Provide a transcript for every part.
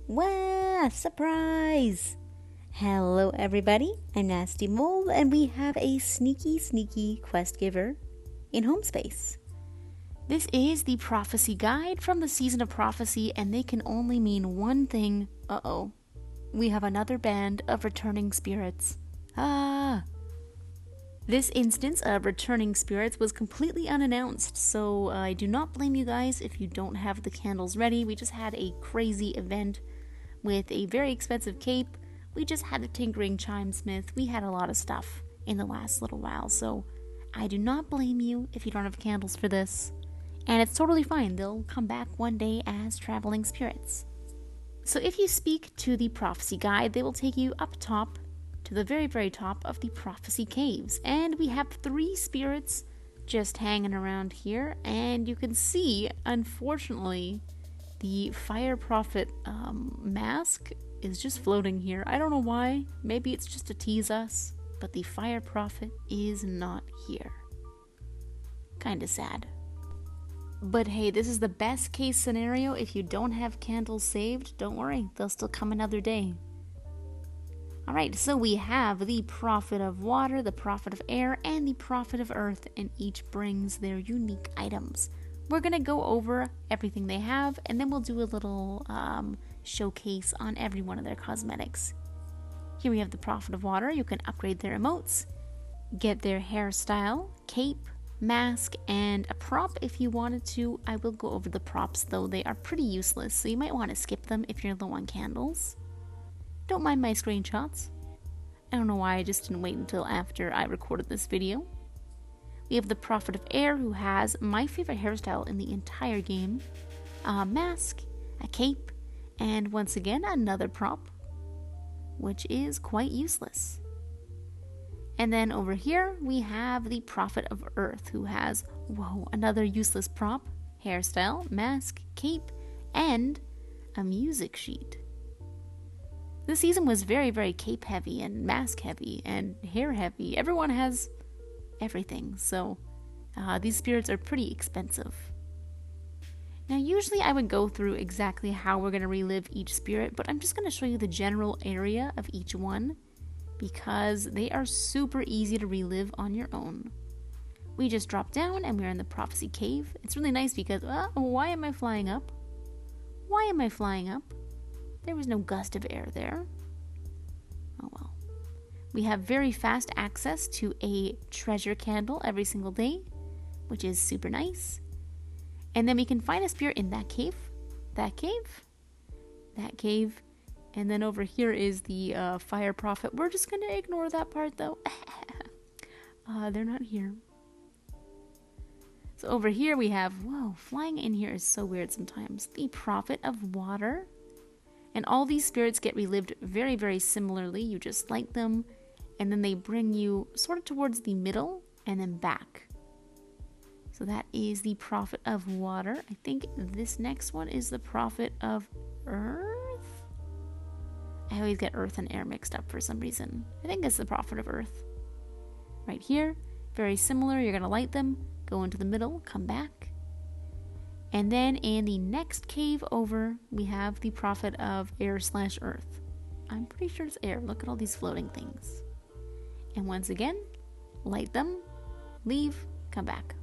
Wow, surprise! Hello everybody, I'm nastymold and we have a sneaky quest giver in home space. This is the prophecy guide from the season of prophecy and they can only mean one thing. Uh-oh. We have another band of returning spirits. This instance of returning spirits was completely unannounced, so I do not blame you guys if you don't have the candles ready. We just had a crazy event with a very expensive cape. We just had a tinkering chimesmith. We had a lot of stuff in the last little while, so I do not blame you if you don't have candles for this. And it's totally fine. They'll come back one day as traveling spirits. So if you speak to the prophecy guide, they will take you up top to the very top of the prophecy caves. And we have 3 spirits just hanging around here. And you can see, unfortunately, the fire prophet mask is just floating here. I don't know why. Maybe it's just to tease us. But the fire prophet is not here. Kinda sad. But hey, this is the best case scenario. If you don't have candles saved, don't worry. They'll still come another day. Alright, so we have the prophet of water, the prophet of air, and the prophet of earth, and each brings their unique items. We're going to go over everything they have, and then we'll do a little showcase on every one of their cosmetics. Here we have the prophet of water. You can upgrade their emotes, get their hairstyle, cape, mask, and a prop if you wanted to. I will go over the props, though they are pretty useless, so you might want to skip them if you're low on candles. Don't mind my screenshots. I don't know why I just didn't wait until after I recorded this video. We have the prophet of air, who has my favorite hairstyle in the entire game, a mask, a cape, and once again another prop, which is quite useless. And then over here we have the prophet of earth, who has, whoa, another useless prop, hairstyle, mask, cape, and a music sheet. This season was very cape heavy and mask heavy and hair heavy. Everyone has everything, so these spirits are pretty expensive. Now usually I would go through exactly how we're going to relive each spirit, but I'm just going to show you the general area of each one because they are super easy to relive on your own. We just drop down and we're in the prophecy cave. It's really nice because, why am I flying up? Why am I flying up? There was no gust of air there. Oh well. We have very fast access to a treasure candle every single day, which is super nice. And then we can find a spirit in that cave, that cave, and then over here is the fire prophet. We're just going to ignore that part though. They're not here. So over here we have, whoa, flying in here is so weird sometimes. The prophet of water. And all these spirits get relived very similarly. You just light them, and then they bring you sort of towards the middle, and then back. So that is the prophet of water. I think this next one is the prophet of earth? I always get earth and air mixed up for some reason. I think it's the prophet of earth. Right here, very similar. You're going to light them, go into the middle, come back. And then in the next cave over, we have the prophet of air/earth. I'm pretty sure it's air. Look at all these floating things. And once again, light them, leave, come back.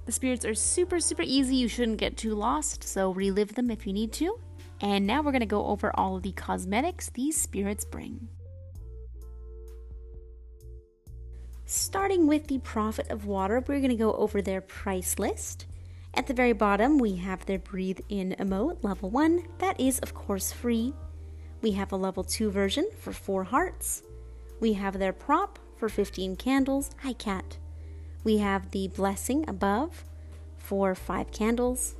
The spirits are super easy. You shouldn't get too lost, so relive them if you need to. And now we're going to go over all of the cosmetics these spirits bring. Starting with the prophet of water, we're going to go over their price list. At the very bottom, we have their Breathe In emote, level 1. That is, of course, free. We have a level 2 version for 4 hearts. We have their prop for 15 candles. Hi, cat. We have the Blessing above for 5 candles.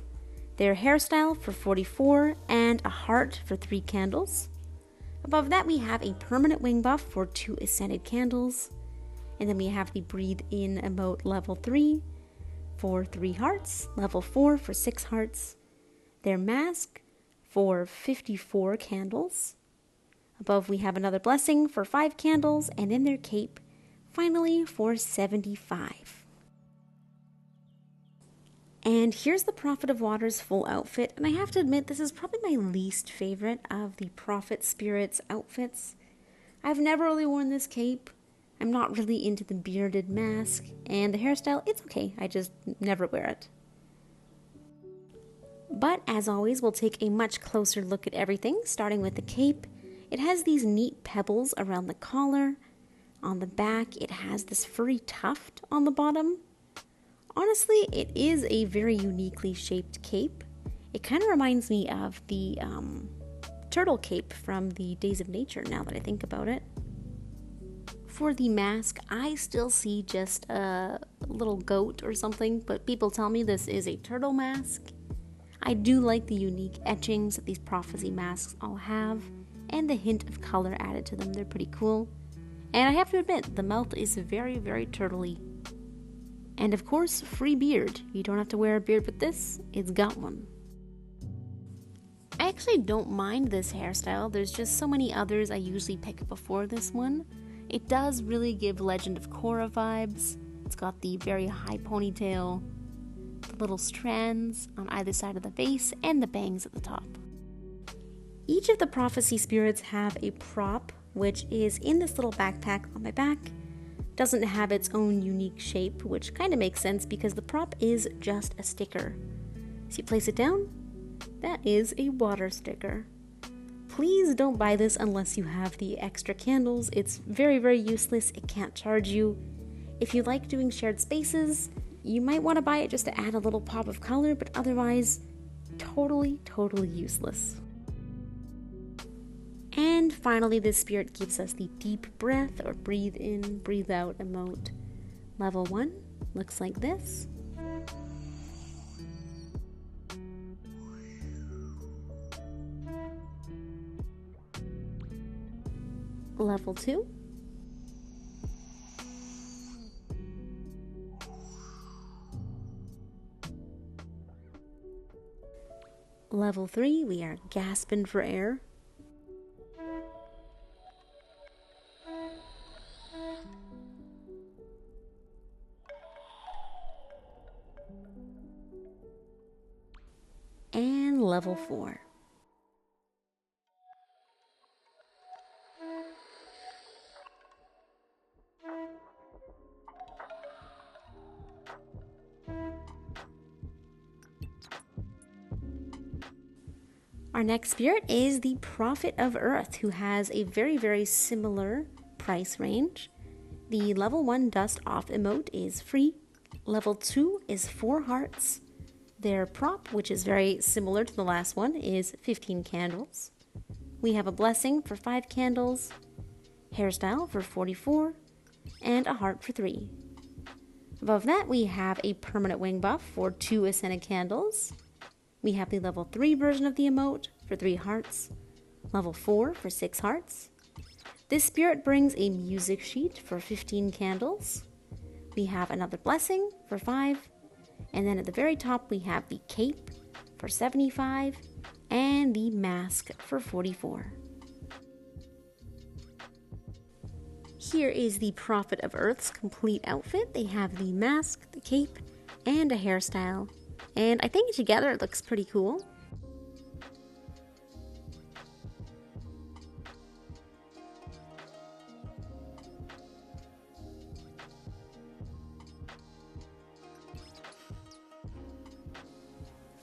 Their hairstyle for 44, and a heart for 3 candles. Above that, we have a permanent wing buff for 2 ascended candles. And then we have the Breathe In emote, level 3. For 3 hearts, level 4 for 6 hearts, their mask for 54 candles. Above we have another blessing for 5 candles, and then their cape, finally for 75. And here's the Prophet of Water's full outfit, and I have to admit this is probably my least favorite of the Prophet Spirit's outfits. I've never really worn this cape. I'm not really into the bearded mask, and the hairstyle, it's okay, I just never wear it. But as always, we'll take a much closer look at everything, starting with the cape. It has these neat pebbles around the collar. On the back, it has this furry tuft on the bottom. Honestly, it is a very uniquely shaped cape. It kind of reminds me of the turtle cape from the Days of Nature, now that I think about it. For the mask, I still see just a little goat or something, but people tell me this is a turtle mask. I do like the unique etchings that these prophecy masks all have, and the hint of color added to them. They're pretty cool. And I have to admit, the mouth is very, very turtley. And of course, free beard. You don't have to wear a beard with this, it's got one. I actually don't mind this hairstyle. There's just so many others I usually pick before this one. It does really give Legend of Korra vibes. It's got the very high ponytail, the little strands on either side of the face, and the bangs at the top. Each of the prophecy spirits have a prop, which is in this little backpack on my back. Doesn't have its own unique shape, which kind of makes sense because the prop is just a sticker. So you place it down, that is a water sticker. Please don't buy this unless you have the extra candles. It's very, very useless. It can't charge you. If you like doing shared spaces, you might want to buy it just to add a little pop of color, but otherwise, totally useless. And finally, this spirit gives us the deep breath or breathe in, breathe out emote. Level 1 looks like this. Level 2. Level 3, we are gasping for air. And level 4. Our next spirit is the Prophet of Earth, who has a very, very similar price range. The level 1 dust off emote is free. Level 2 is 4 hearts. Their prop, which is very similar to the last one, is 15 candles. We have a blessing for 5 candles, hairstyle for 44, and a heart for 3. Above that, we have a permanent wing buff for 2 ascended candles. We have the level 3 version of the emote for 3 hearts, level 4 for 6 hearts. This spirit brings a music sheet for 15 candles. We have another blessing for 5, and then at the very top we have the cape for 75 and the mask for 44. Here is the Prophet of Earth's complete outfit. They have the mask, the cape, and a hairstyle. And I think together it looks pretty cool.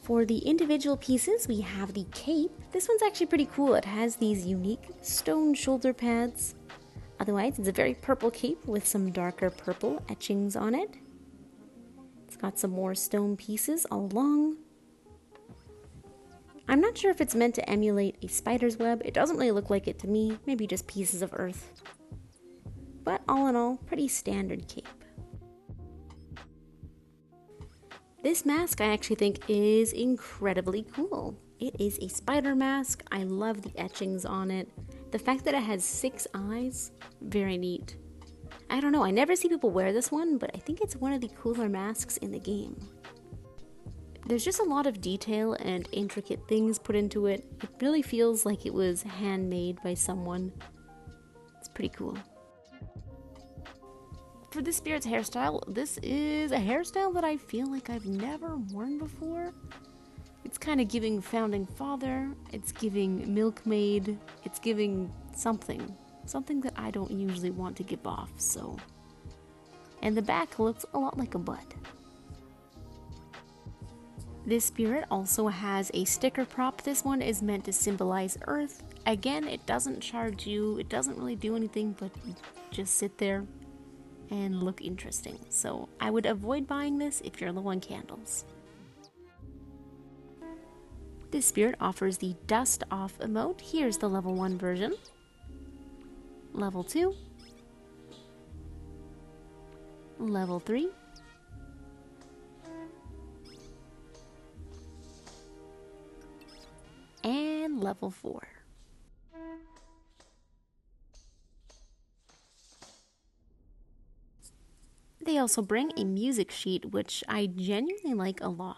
For the individual pieces, we have the cape. This one's actually pretty cool. It has these unique stone shoulder pads. Otherwise, it's a very purple cape with some darker purple etchings on it. It's got some more stone pieces all along. I'm not sure if it's meant to emulate a spider's web. It doesn't really look like it to me. Maybe just pieces of earth. But all in all, pretty standard cape. This mask I actually think is incredibly cool. It is a spider mask. I love the etchings on it. The fact that it has 6 eyes, very neat. I don't know, I never see people wear this one, but I think it's one of the cooler masks in the game. There's just a lot of detail and intricate things put into it. It really feels like it was handmade by someone. It's pretty cool. For this spirit's hairstyle, this is a hairstyle that I feel like I've never worn before. It's kind of giving founding father, it's giving milkmaid, it's giving something that I don't usually want to give off, so. And the back looks a lot like a bud. This spirit also has a sticker prop. This one is meant to symbolize Earth. Again, it doesn't charge you, it doesn't really do anything but just sit there and look interesting. So I would avoid buying this if you're low on candles. This spirit offers the dust off emote. Here's the level 1 version. Level 2. Level 3. And level 4. They also bring a music sheet, which I genuinely like a lot.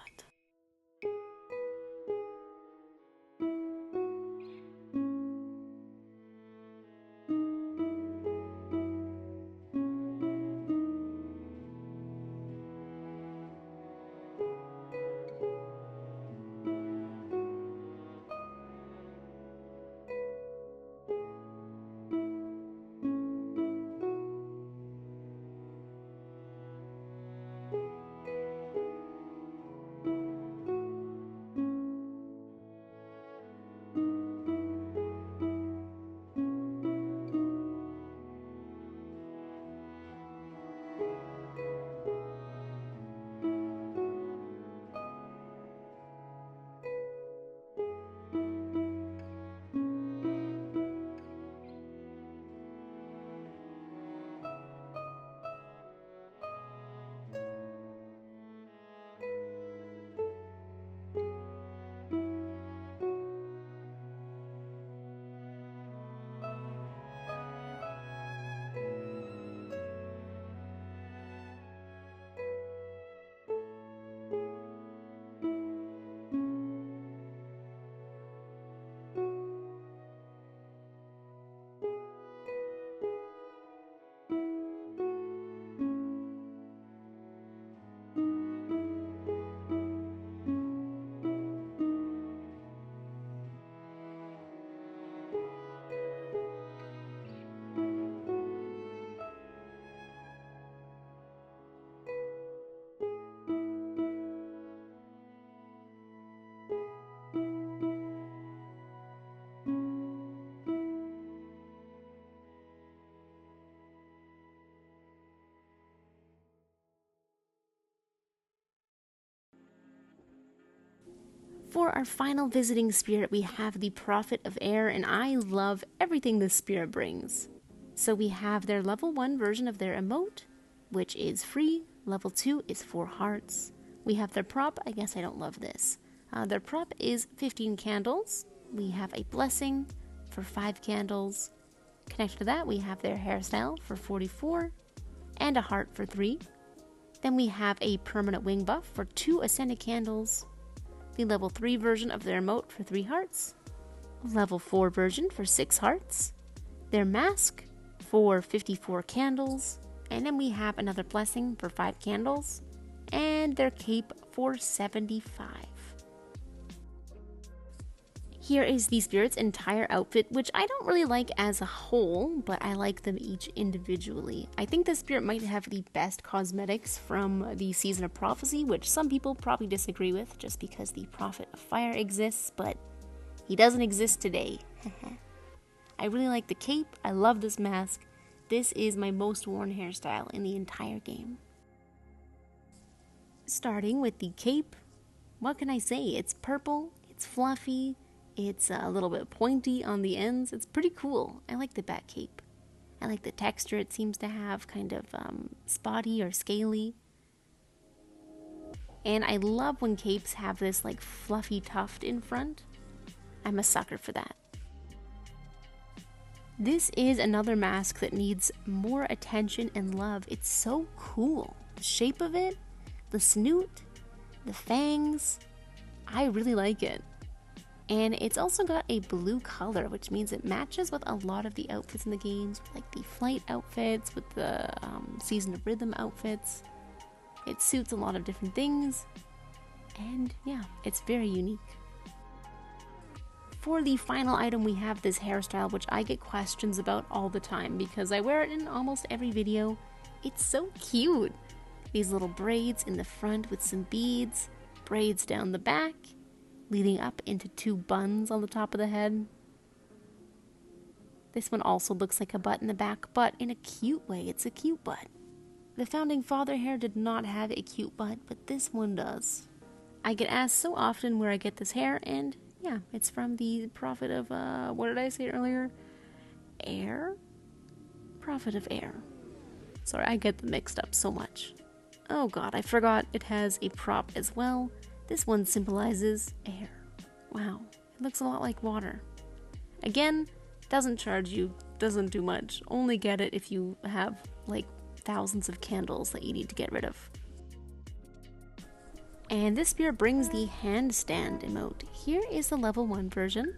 For our final visiting spirit, we have the Prophet of Air, and I love everything this spirit brings. So we have their level 1 version of their emote, which is free. Level 2 is 4 hearts. We have their prop. I guess I don't love this. Their prop is 15 candles. We have a blessing for 5 candles. Connected to that, we have their hairstyle for 44 and a heart for 3. Then we have a permanent wing buff for 2 ascended candles. The level 3 version of their emote for 3 hearts. Level 4 version for 6 hearts. Their mask for 54 candles. And then we have another blessing for 5 candles. And their cape for 75. Here is the spirit's entire outfit, which I don't really like as a whole, but I like them each individually. I think the spirit might have the best cosmetics from the Season of Prophecy, which some people probably disagree with just because the Prophet of Fire exists, but he doesn't exist today. I really like the cape. I love this mask. This is my most worn hairstyle in the entire game. Starting with the cape, what can I say? It's purple, it's fluffy, it's a little bit pointy on the ends. It's pretty cool. I like the back cape. I like the texture it seems to have, kind of spotty or scaly. And I love when capes have this like fluffy tuft in front. I'm a sucker for that. This is another mask that needs more attention and love. It's so cool. The shape of it, the snoot, the fangs. I really like it. And it's also got a blue color, which means it matches with a lot of the outfits in the games, like the flight outfits, with the Season of Rhythm outfits. It suits a lot of different things, and yeah, it's very unique. For the final item, we have this hairstyle, which I get questions about all the time because I wear it in almost every video. It's so cute! These little braids in the front with some beads, braids down the back, leading up into 2 buns on the top of the head. This one also looks like a butt in the back, but in a cute way. It's a cute butt. The Founding Father hair did not have a cute butt, but this one does. I get asked so often where I get this hair, and yeah, it's from the Prophet of, what did I say earlier? Air? Prophet of Air. Sorry, I get them mixed up so much. Oh god, I forgot it has a prop as well. This one symbolizes air. Wow, it looks a lot like water. Again, doesn't charge you, doesn't do much. Only get it if you have like thousands of candles that you need to get rid of. And this spear brings the handstand emote. Here is the level 1 version.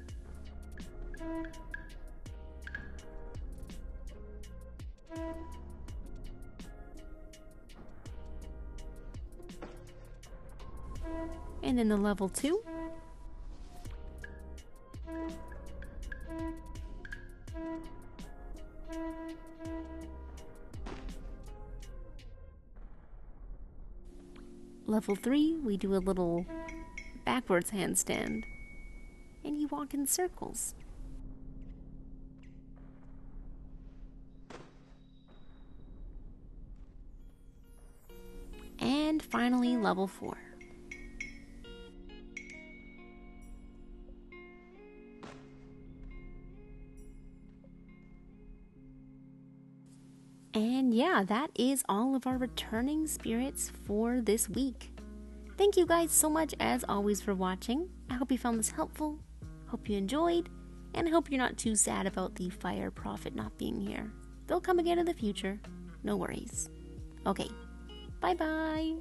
And then the level 2. Level 3, we do a little backwards handstand, and you walk in circles. And finally, level 4. And yeah, that is all of our returning spirits for this week. Thank you guys so much as always for watching. I hope you found this helpful, hope you enjoyed, and I hope you're not too sad about the Fire Prophet not being here. They'll come again in the future, no worries. Okay, bye bye!